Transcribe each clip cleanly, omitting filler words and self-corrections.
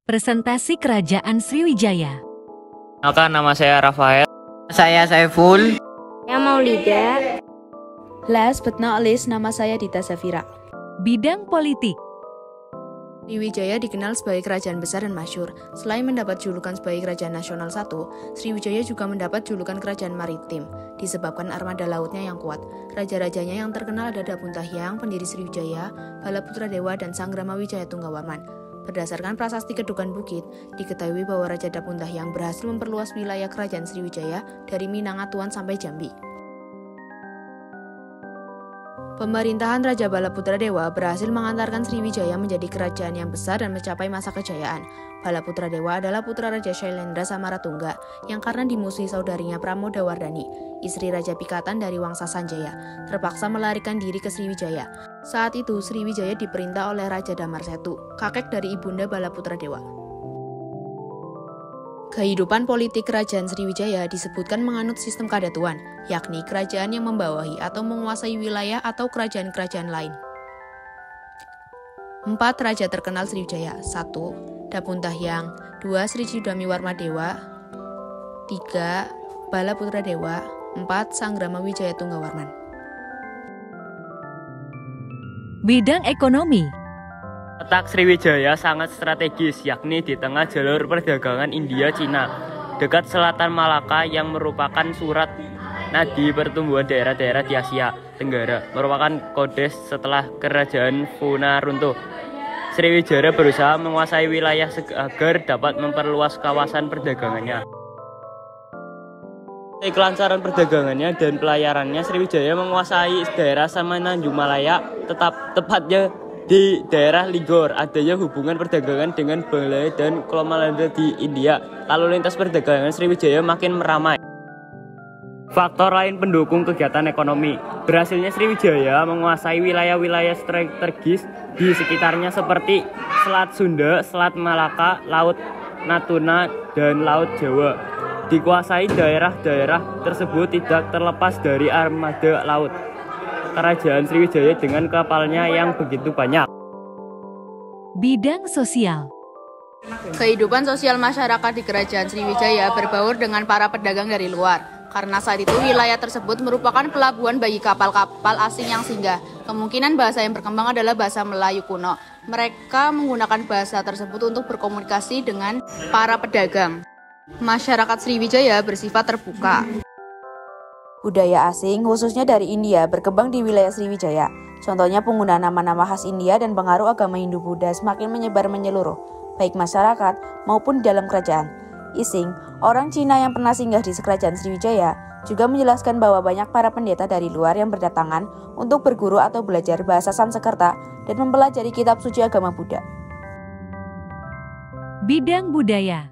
Presentasi Kerajaan Sriwijaya. Maka nama saya Rafael. Saya Saiful. Saya Maulida. Last but not least, nama saya Dita Safira. Bidang politik. Sriwijaya dikenal sebagai kerajaan besar dan masyhur. Selain mendapat julukan sebagai kerajaan nasional satu, Sriwijaya juga mendapat julukan kerajaan maritim, disebabkan armada lautnya yang kuat. Raja-rajanya yang terkenal ada Dapuntahyang, pendiri Sriwijaya, Balaputradewa, dan Sanggrama Wijaya Tunggawarman. Berdasarkan prasasti Kedukan Bukit, diketahui bahwa Raja Dapuntahyang berhasil memperluas wilayah kerajaan Sriwijaya dari Minangkabau sampai Jambi. Pemerintahan Raja Balaputradewa berhasil mengantarkan Sriwijaya menjadi kerajaan yang besar dan mencapai masa kejayaan. Balaputradewa adalah putra Raja Shailendra Samaratungga yang karena dimusuhi saudarinya Pramodawardhani, istri Raja Pikatan dari Wangsa Sanjaya, terpaksa melarikan diri ke Sriwijaya. Saat itu Sriwijaya diperintah oleh Raja Damarsetu, kakek dari ibunda Balaputradewa. Kehidupan politik kerajaan Sriwijaya disebutkan menganut sistem kadatuan, yakni kerajaan yang membawahi atau menguasai wilayah atau kerajaan-kerajaan lain. 4 raja terkenal Sriwijaya. 1. Dapuntahyang. 2. Sri Chidami Warmadewa. 3. Balaputradewa. 4. Sanggrama Wijaya Tunggawarman. Bidang ekonomi. Letak Sriwijaya sangat strategis, yakni di tengah jalur perdagangan India-Cina, dekat selatan Malaka yang merupakan surat nadi pertumbuhan daerah-daerah di Asia Tenggara, merupakan kodes setelah kerajaan Funa runtuh. Sriwijaya berusaha menguasai wilayah agar dapat memperluas kawasan perdagangannya. Kelancaran perdagangannya dan pelayarannya, Sriwijaya menguasai daerah Semenanjung Malaya, tepatnya di daerah Ligor. Adanya hubungan perdagangan dengan Bangladesh dan Komalanda di India. Lalu lintas perdagangan Sriwijaya makin meramai. Faktor lain pendukung kegiatan ekonomi. Berhasilnya Sriwijaya menguasai wilayah-wilayah strategis di sekitarnya seperti Selat Sunda, Selat Malaka, Laut Natuna, dan Laut Jawa. Dikuasai daerah-daerah tersebut tidak terlepas dari armada laut Kerajaan Sriwijaya dengan kapalnya yang begitu banyak. Bidang sosial. Kehidupan sosial masyarakat di kerajaan Sriwijaya berbaur dengan para pedagang dari luar. Karena saat itu wilayah tersebut merupakan pelabuhan bagi kapal-kapal asing yang singgah. Kemungkinan bahasa yang berkembang adalah bahasa Melayu kuno. Mereka menggunakan bahasa tersebut untuk berkomunikasi dengan para pedagang. Masyarakat Sriwijaya bersifat terbuka. Budaya asing, khususnya dari India, berkembang di wilayah Sriwijaya. Contohnya penggunaan nama-nama khas India dan pengaruh agama Hindu-Buddha semakin menyebar menyeluruh, baik masyarakat maupun di dalam kerajaan. Ising, orang Cina yang pernah singgah di kerajaan Sriwijaya, juga menjelaskan bahwa banyak para pendeta dari luar yang berdatangan untuk berguru atau belajar bahasa Sanskerta dan mempelajari kitab suci agama Buddha. Bidang budaya.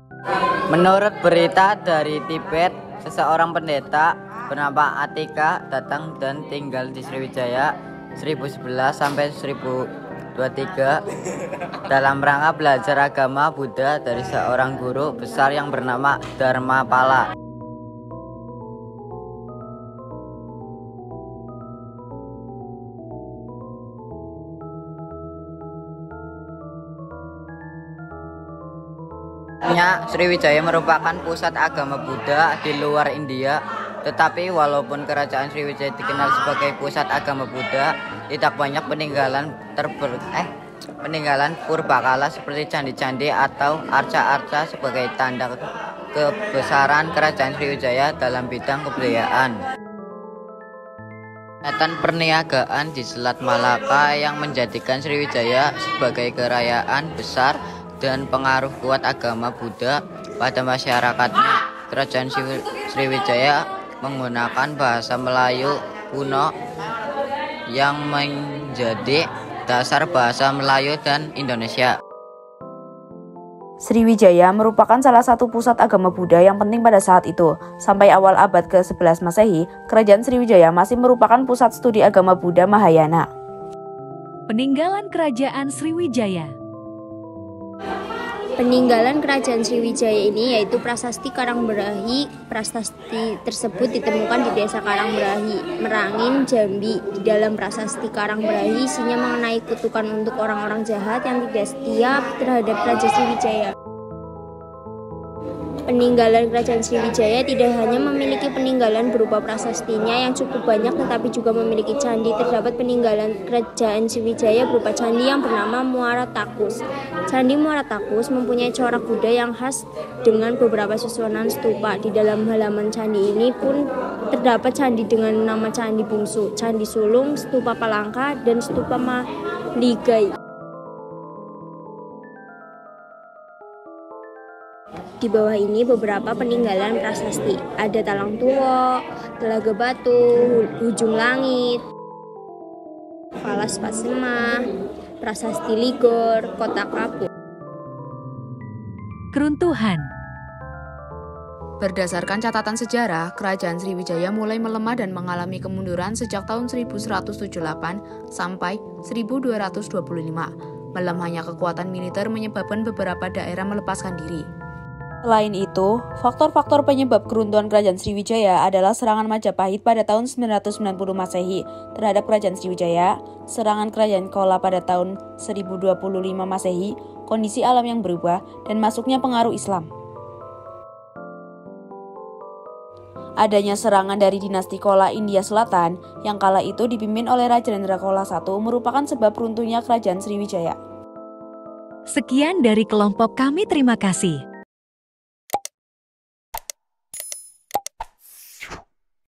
Menurut berita dari Tibet, seseorang pendeta bernama Atika datang dan tinggal di Sriwijaya 1011 sampai 1023 dalam rangka belajar agama Buddha dari seorang guru besar yang bernama Dharmapala. Sriwijaya merupakan pusat agama Buddha di luar India. Tetapi walaupun kerajaan Sriwijaya dikenal sebagai pusat agama Buddha, tidak banyak peninggalan purbakala seperti candi-candi atau arca-arca sebagai tanda kebesaran kerajaan Sriwijaya dalam bidang kebudayaan. Kegiatan perniagaan di Selat Malaka yang menjadikan Sriwijaya sebagai kerajaan besar dan pengaruh kuat agama Buddha pada masyarakatnya. Kerajaan Sriwijaya menggunakan bahasa Melayu kuno yang menjadi dasar bahasa Melayu dan Indonesia. Sriwijaya merupakan salah satu pusat agama Buddha yang penting pada saat itu. Sampai awal abad ke-11 Masehi, kerajaan Sriwijaya masih merupakan pusat studi agama Buddha Mahayana. Peninggalan kerajaan Sriwijaya. Peninggalan Kerajaan Sriwijaya ini yaitu Prasasti Karangberahi. Prasasti tersebut ditemukan di Desa Karangberahi, Merangin, Jambi. Di dalam Prasasti Karangberahi isinya mengenai kutukan untuk orang-orang jahat yang tidak setia terhadap Raja Sriwijaya. Peninggalan Kerajaan Sriwijaya tidak hanya memiliki peninggalan berupa prasastinya yang cukup banyak, tetapi juga memiliki candi. Terdapat peninggalan Kerajaan Sriwijaya berupa candi yang bernama Muara Takus. Candi Muara Takus mempunyai corak Buddha yang khas dengan beberapa susunan stupa. Di dalam halaman candi ini pun terdapat candi dengan nama Candi Bungsu, Candi Sulung, Stupa Palangka, dan Stupa Maligai. Di bawah ini beberapa peninggalan prasasti. Ada Talang Tuwo, Telaga Batu, Ujung Langit, Falas Pasemah, Prasasti Ligor, Kota Kapuk. Keruntuhan. Berdasarkan catatan sejarah, Kerajaan Sriwijaya mulai melemah dan mengalami kemunduran sejak tahun 1178 sampai 1225. Melemahnya kekuatan militer menyebabkan beberapa daerah melepaskan diri. Selain itu, faktor-faktor penyebab keruntuhan Kerajaan Sriwijaya adalah serangan Majapahit pada tahun 990 Masehi terhadap Kerajaan Sriwijaya, serangan Kerajaan Chola pada tahun 1025 Masehi, kondisi alam yang berubah, dan masuknya pengaruh Islam. Adanya serangan dari dinasti Chola India Selatan yang kala itu dipimpin oleh Rajendra Chola I merupakan sebab runtuhnya Kerajaan Sriwijaya. Sekian dari kelompok kami, terima kasih.